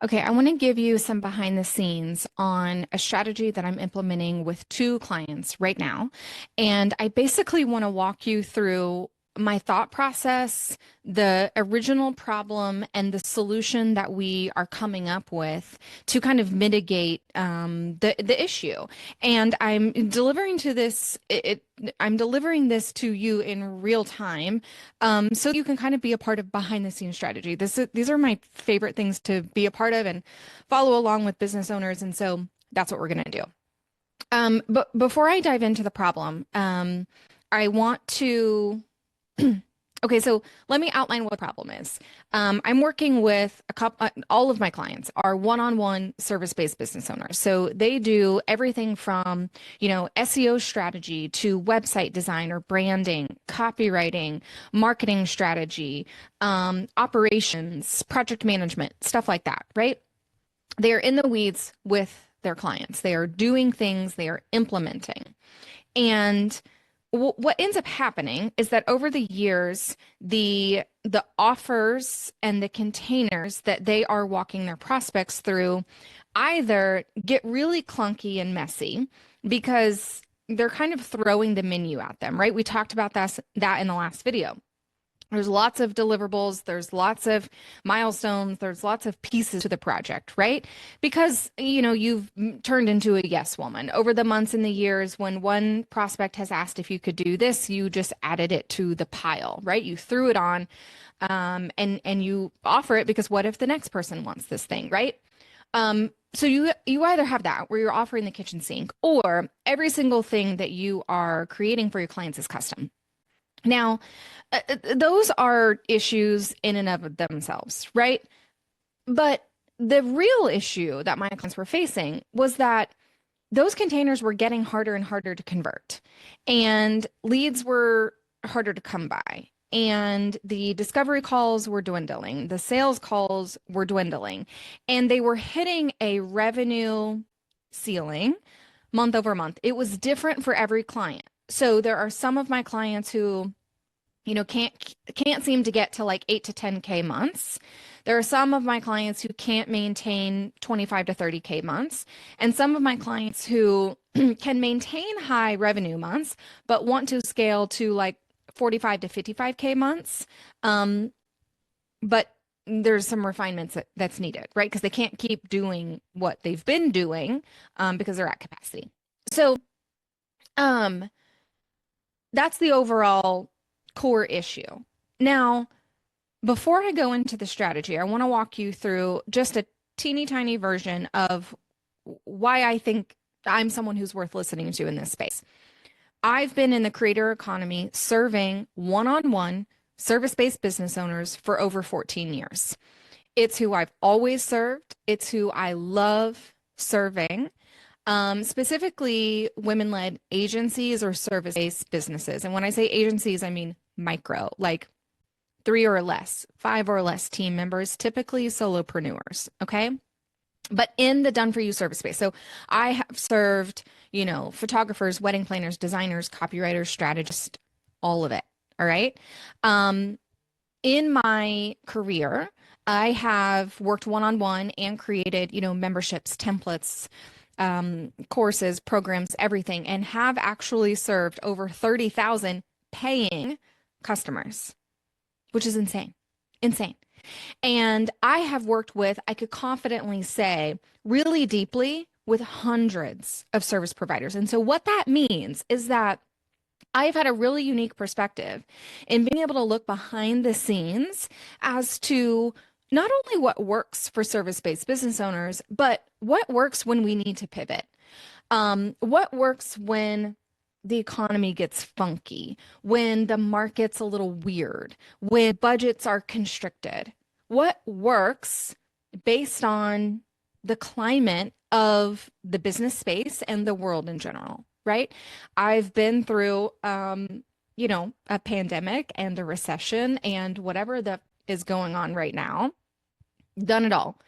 Okay, I want to give you some behind the scenes on a strategy that I'm implementing with two clients right now. And I basically want to walk you through my thought process, the original problem, and the solution that we are coming up with to kind of mitigate the issue. And I'm delivering this to you in real time, so you can kind of be a part of behind the scenes strategy. These are my favorite things to be a part of and follow along with business owners. And so that's what we're going to do. But before I dive into the problem, I want to Okay, so let me outline what the problem is. I'm working with all of my clients are one-on-one service-based business owners. So they do everything from, SEO strategy to website design or branding, copywriting, marketing strategy, operations, project management, stuff like that, right? They are in the weeds with their clients. They are doing things, they are implementing. And what ends up happening is that over the years, the offers and the containers that they are walking their prospects through either get really clunky and messy because they're kind of throwing the menu at them, right? We talked about that in the last video. There's lots of deliverables, there's lots of milestones, there's lots of pieces to the project, right? Because, you've turned into a yes woman. Over the months and the years, when one prospect has asked if you could do this, you just added it to the pile, right? You threw it on, and you offer it because what if the next person wants this thing, right? So you either have that where you're offering the kitchen sink, or every single thing that you are creating for your clients is custom. Now, those are issues in and of themselves, right? But the real issue that my clients were facing was that those containers were getting harder and harder to convert, and leads were harder to come by, and the discovery calls were dwindling, the sales calls were dwindling, and they were hitting a revenue ceiling month over month. It was different for every client. So there are some of my clients who, can't seem to get to like 8 to 10K months. There are some of my clients who can't maintain 25 to 30K months, and some of my clients who can maintain high revenue months but want to scale to like 45 to 55K months. But there's some refinements that's needed, right? Because they can't keep doing what they've been doing, because they're at capacity. So that's the overall core issue. Now, before I go into the strategy, I want to walk you through just a teeny tiny version of why I think I'm someone who's worth listening to in this space. I've been in the creator economy serving one-on-one service-based business owners for over 14 years. It's who I've always served. It's who I love serving. Specifically women-led agencies or service-based businesses. And when I say agencies, I mean micro, like 3 or less, 5 or less team members, typically solopreneurs, okay? But in the done for you service space. So I have served, photographers, wedding planners, designers, copywriters, strategists, all of it, all right? In my career, I have worked one-on-one and created, memberships, templates, courses, programs, everything, and have actually served over 30,000 paying customers, which is insane, insane. And I have worked with, I could confidently say, really deeply with hundreds of service providers. And so what that means is that I've had a really unique perspective in being able to look behind the scenes as to not only what works for service-based business owners, but what works when we need to pivot. What works when the economy gets funky, when the market's a little weird, when budgets are constricted. What works based on the climate of the business space and the world in general, right? I've been through, a pandemic and a recession and whatever that is going on right now, done it all.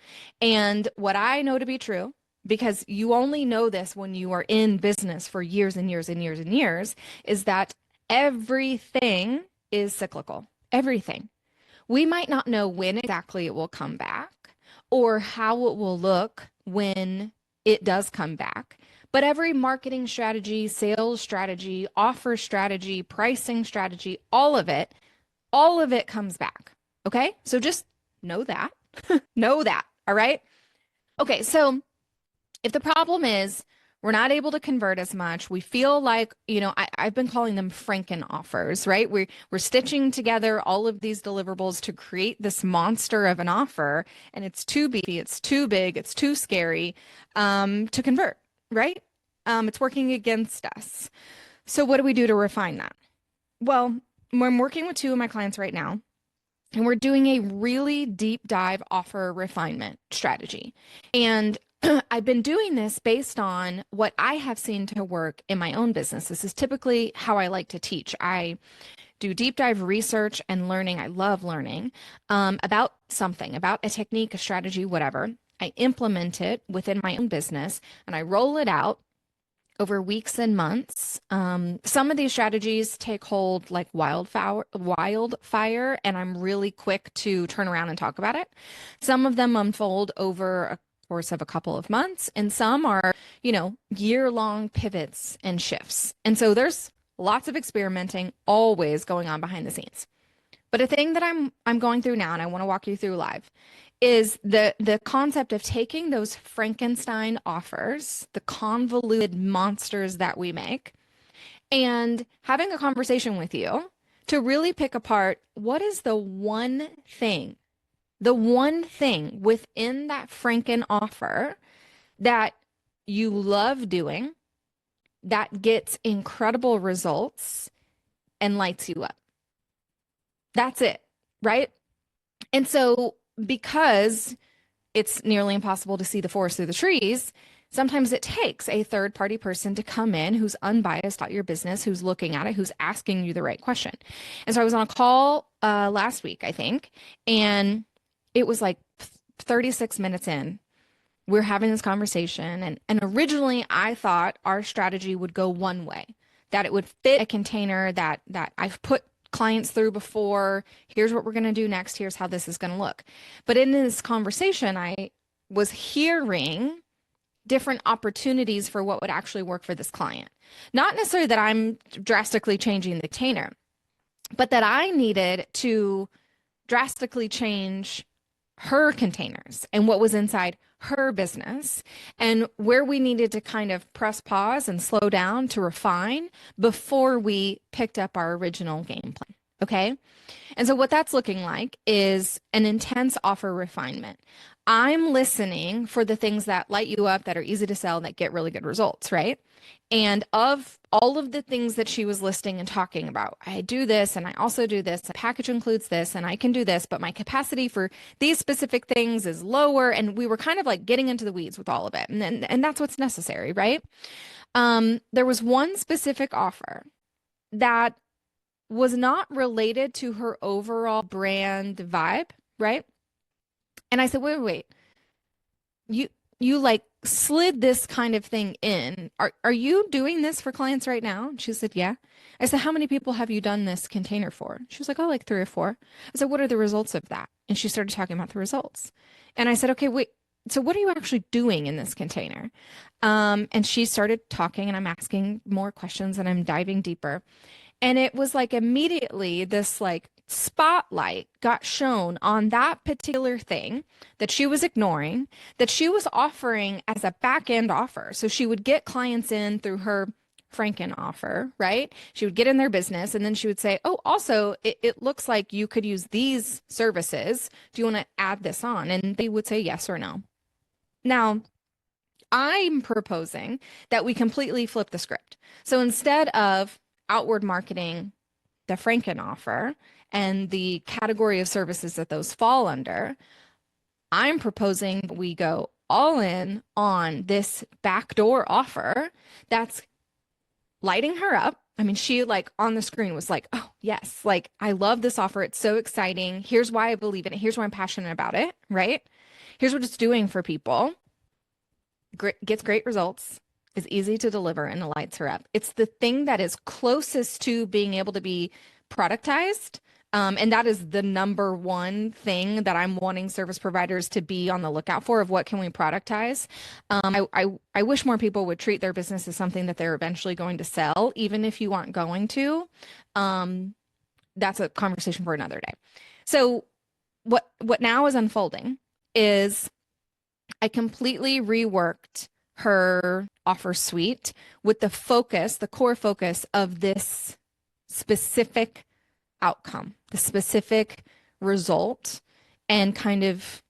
And what I know to be true, because you only know this when you are in business for years and years and years and years, is that everything is cyclical. Everything. We might not know when exactly it will come back. or how it will look when it does come back. But every marketing strategy, sales strategy, offer strategy, pricing strategy, all of it comes back. Okay. So just know that. Know that. All right. Okay. So if the problem is we're not able to convert as much, we feel like, I've been calling them Franken offers, right? We're stitching together all of these deliverables to create this monster of an offer, and it's too beefy, it's too big, it's too scary to convert, right? It's working against us. So what do we do to refine that? Well, I'm working with two of my clients right now, and we're doing a really deep dive offer refinement strategy. And I've been doing this based on what I have seen to work in my own business. This is typically how I like to teach. I do deep dive research and learning. I love learning about something, about a technique, a strategy, whatever. I implement it within my own business and I roll it out over weeks and months. Some of these strategies take hold like wildfire, and I'm really quick to turn around and talk about it. Some of them unfold over a course of a couple of months, and some are, year-long pivots and shifts. And so there's lots of experimenting always going on behind the scenes. But a thing that I'm going through now, and I want to walk you through live, is the concept of taking those Frankenstein offers, the convoluted monsters that we make, and having a conversation with you to really pick apart what is the one thing within that Franken offer that you love doing, that gets incredible results and lights you up. That's it, right? And so because it's nearly impossible to see the forest through the trees, sometimes it takes a third party person to come in who's unbiased about your business, who's looking at it, who's asking you the right question. And so I was on a call last week, I think, and it was like 36 minutes in. We're having this conversation, and originally I thought our strategy would go one way, that it would fit a container that I've put clients through before. Here's what we're going to do next. Here's how this is going to look. But in this conversation, I was hearing different opportunities for what would actually work for this client. Not necessarily that I'm drastically changing the container, but that I needed to drastically change her containers and what was inside her business, and where we needed to kind of press pause and slow down to refine before we picked up our original game plan. Okay. And so what that's looking like is an intense offer refinement. I'm listening for the things that light you up, that are easy to sell, that get really good results, right? And of all of the things that she was listing and talking about, I do this and I also do this. The package includes this and I can do this, but my capacity for these specific things is lower. And we were kind of like getting into the weeds with all of it. And that's what's necessary, right? There was one specific offer that was not related to her overall brand vibe, right? And I said, wait, you like slid this kind of thing in. Are you doing this for clients right now? She said, yeah. I said, how many people have you done this container for? She was like, oh, like 3 or 4. I said, what are the results of that? And she started talking about the results. And I said, okay, wait, so what are you actually doing in this container? And she started talking, and I'm asking more questions and I'm diving deeper. And it was like immediately this like spotlight got shown on that particular thing that she was ignoring, that she was offering as a back end offer. So she would get clients in through her Franken offer, right? She would get in their business and then she would say, oh, also, it looks like you could use these services. Do you want to add this on? And they would say yes or no. Now, I'm proposing that we completely flip the script. So instead of outward marketing the Franken offer and the category of services that those fall under, I'm proposing we go all in on this backdoor offer that's lighting her up. I mean, she like on the screen was like, oh, yes, like I love this offer. It's so exciting. Here's why I believe in it. Here's why I'm passionate about it, right? Here's what it's doing for people. Gets great results, is easy to deliver, and it lights her up. It's the thing that is closest to being able to be productized And that is the number one thing that I'm wanting service providers to be on the lookout for of what can we productize. I wish more people would treat their business as something that they're eventually going to sell, even if you aren't going to. That's a conversation for another day. So what now is unfolding is I completely reworked her offer suite with the focus, the core focus of this specific outcome, the specific result, and kind of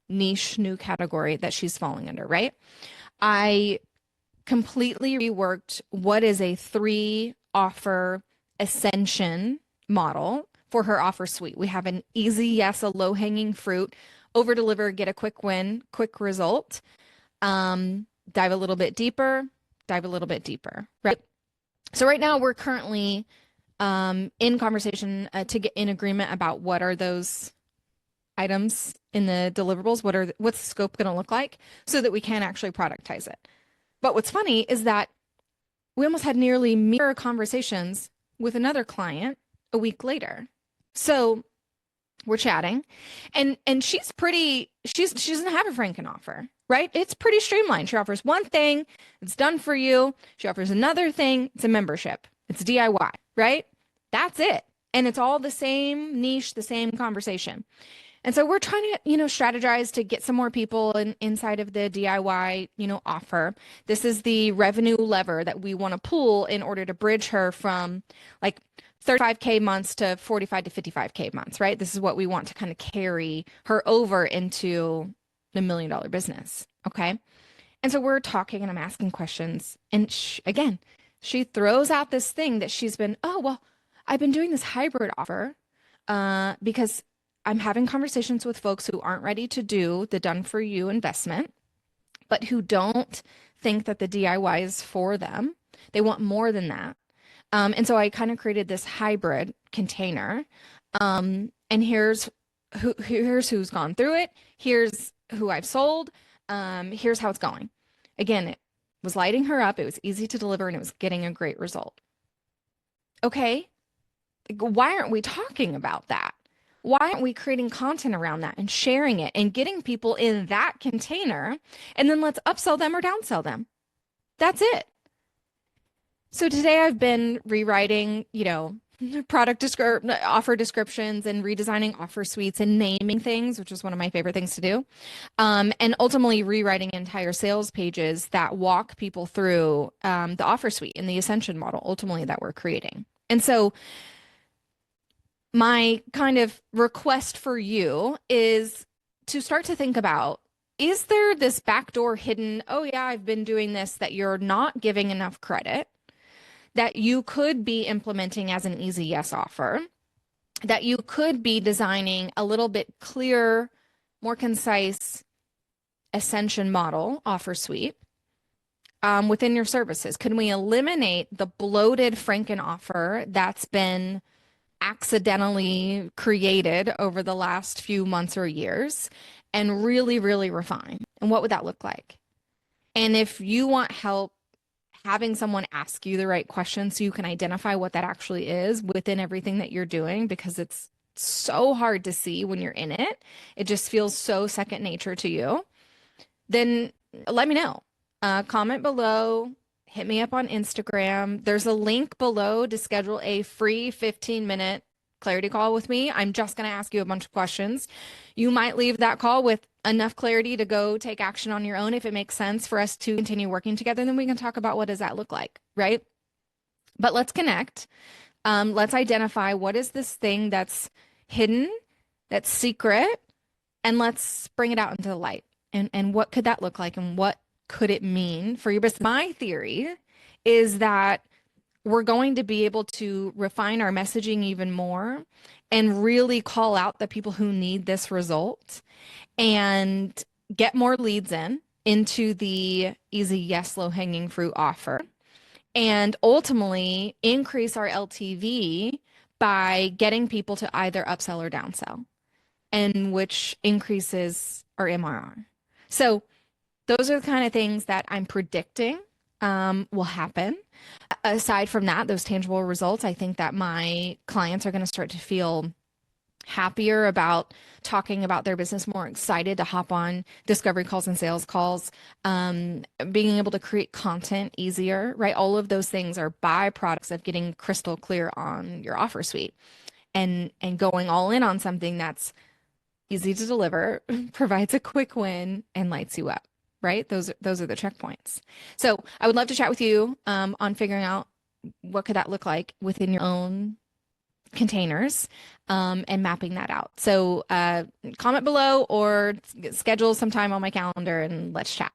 niche new category that she's falling under, right? I completely reworked what is a 3 offer ascension model for her offer suite. We have an easy yes, a low hanging fruit, over deliver, get a quick win, quick result. Dive a little bit deeper, right? So right now we're currently in conversation to get in agreement about what are those items in the deliverables, what's the scope going to look like so that we can actually productize it. But what's funny is that we almost had nearly mirror conversations with another client a week later. So we're chatting and she doesn't have a Franken offer, right? It's pretty streamlined. She offers one thing, it's done for you. She offers another thing, it's a membership. It's DIY, right? That's it. And it's all the same niche, the same conversation. And so we're trying to, strategize to get some more people inside of the DIY, offer. This is the revenue lever that we want to pull in order to bridge her from like 35K months to 45 to 55K months, right? This is what we want to kind of carry her over into the $1 million business. Okay. And so we're talking and I'm asking questions. And she throws out this thing that she's been, I've been doing this hybrid offer because I'm having conversations with folks who aren't ready to do the done for you investment, but who don't think that the DIY is for them. They want more than that. And so I kind of created this hybrid container. And here's who's gone through it. Here's who I've sold. Here's how it's going. Again, it was lighting her up. It was easy to deliver and it was getting a great result. Okay. Why aren't we talking about that? Why aren't we creating content around that and sharing it and getting people in that container? And then let's upsell them or downsell them. That's it. So today I've been rewriting, offer descriptions and redesigning offer suites and naming things, which is one of my favorite things to do. And ultimately rewriting entire sales pages that walk people through the offer suite and the ascension model ultimately that we're creating. And so my kind of request for you is to start to think about, is there this backdoor hidden, oh yeah, I've been doing this, that you're not giving enough credit, that you could be implementing as an easy yes offer, that you could be designing a little bit clearer, more concise ascension model offer suite within your services? Can we eliminate the bloated Franken offer that's been accidentally created over the last few months or years and really, really refine? And what would that look like? And if you want help having someone ask you the right questions so you can identify what that actually is within everything that you're doing, because it's so hard to see when you're in it, it just feels so second nature to you, then let me know. Comment below. Hit me up on Instagram. There's a link below to schedule a free 15-minute clarity call with me. I'm just going to ask you a bunch of questions. You might leave that call with enough clarity to go take action on your own. If it makes sense for us to continue working together, then we can talk about what does that look like, right? But let's connect. Let's identify what is this thing that's hidden, that's secret, and let's bring it out into the light. And what could that look like and what could it mean for your business? My theory is that we're going to be able to refine our messaging even more and really call out the people who need this result and get more leads into the easy, yes, low hanging fruit offer, and ultimately increase our LTV by getting people to either upsell or downsell, and which increases our MRR. So those are the kind of things that I'm predicting will happen. Aside from that, those tangible results, I think that my clients are going to start to feel happier about talking about their business, more excited to hop on discovery calls and sales calls, being able to create content easier, right? All of those things are byproducts of getting crystal clear on your offer suite and going all in on something that's easy to deliver, provides a quick win, and lights you up, right? Those are the checkpoints. So I would love to chat with you on figuring out what could that look like within your own containers, and mapping that out. So comment below or schedule some time on my calendar and let's chat.